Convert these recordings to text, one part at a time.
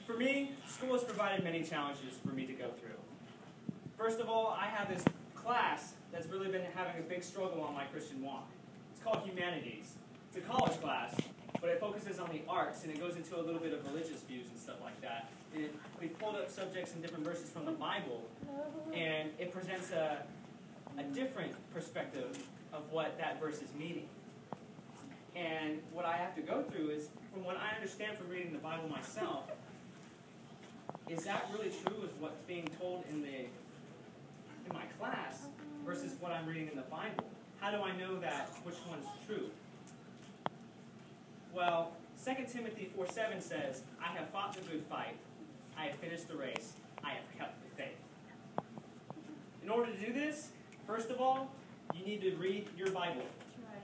For me, school has provided many challenges for me to go through. First of all, I have this class that's really been having a big struggle on my Christian walk. It's called Humanities. It's a college class, but it focuses on the arts, and it goes into a little bit of religious views and stuff like that. And we pulled up subjects and different verses from the Bible, and it presents a different perspective of what that verse is meaning. And what I have to go through is, from what I understand from reading the Bible myself, is that really true is what's being told in my class versus what I'm reading in the Bible? How do I know that which one's true? Well, 2 Timothy 4:7 says, I have fought the good fight, I have finished the race, I have kept the faith. In order to do this, first of all, you need to read your Bible.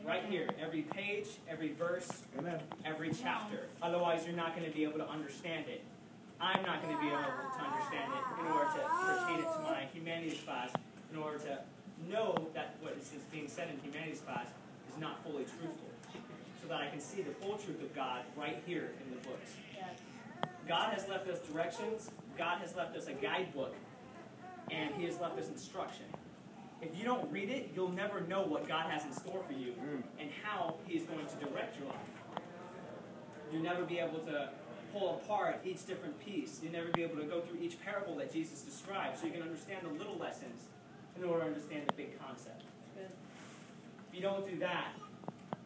Right here, every page, every verse, Amen. Every chapter. Otherwise, you're not going to be able to understand it. I'm not going to be able to understand it in order to pertain it to my humanities class, in order to know that what is being said in humanities class is not fully truthful, so that I can see the full truth of God right here in the books. God has left us directions, God has left us a guidebook, and He has left us instruction. If you don't read it, you'll never know what God has in store for you and how He is going to direct your life. You'll never be able to pull apart each different piece. You'll never be able to go through each parable that Jesus described so you can understand the little lessons in order to understand the big concept. If you don't do that,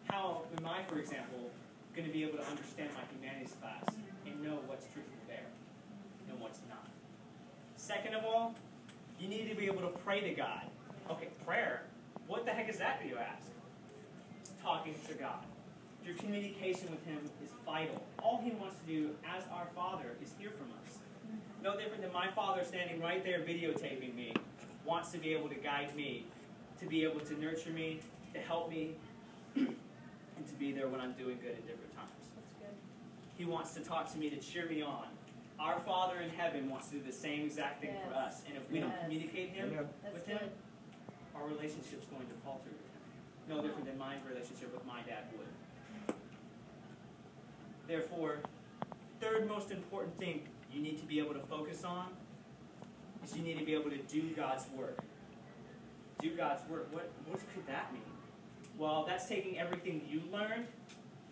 how am I, for example, going to be able to understand my humanities class and know what's truthful there and what's not? Second of all, you need to be able to pray to God. Okay, prayer. What the heck is that, do you ask? Talking to God. Your communication with Him is vital. All He wants to do as our Father is hear from us. No different than my Father standing right there videotaping me, wants to be able to guide me, to be able to nurture me, to help me, and to be there when I'm doing good at different times. That's good. He wants to talk to me, to cheer me on. Our Father in heaven wants to do the same exact thing for us. And if we don't communicate with Him, our relationship's going to falter with Him. No different than my relationship with my dad would. Therefore, third most important thing you need to be able to focus on is you need to be able to do God's work. Do God's work. What could that mean? Well, that's taking everything you learned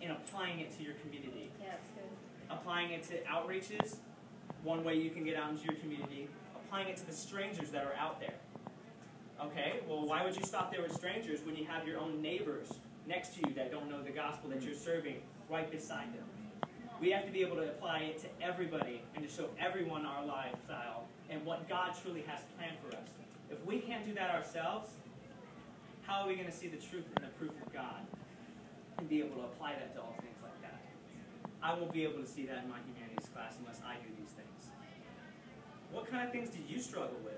and applying it to your community. Yeah, that's good. Applying it to outreaches, one way you can get out into your community. Applying it to the strangers that are out there. Okay, well, why would you stop there with strangers when you have your own neighbors next to you that don't know the gospel that you're serving right beside them? We have to be able to apply it to everybody and to show everyone our lifestyle and what God truly has planned for us. If we can't do that ourselves, how are we going to see the truth and the proof of God and be able to apply that to all things like that? I won't be able to see that in my humanities class unless I do these things. What kind of things do you struggle with?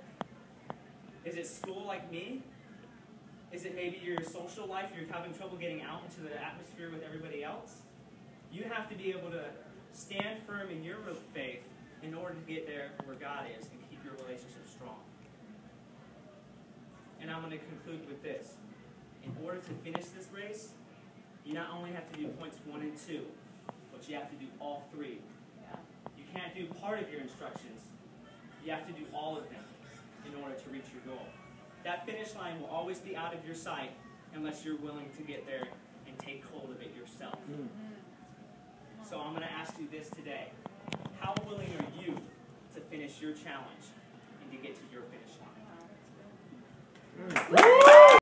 Is it school like me? Is it maybe your social life? You're having trouble getting out into the atmosphere with everybody else? You have to be able to stand firm in your faith in order to get there where God is and keep your relationship strong. And I'm going to conclude with this. In order to finish this race, you not only have to do points 1 and 2, but you have to do all 3. You can't do part of your instructions. You have to do all of them in order to reach your goal. That finish line will always be out of your sight unless you're willing to get there and take hold of it yourself. So I'm going to ask you this today. How willing are you to finish your challenge and to get to your finish line?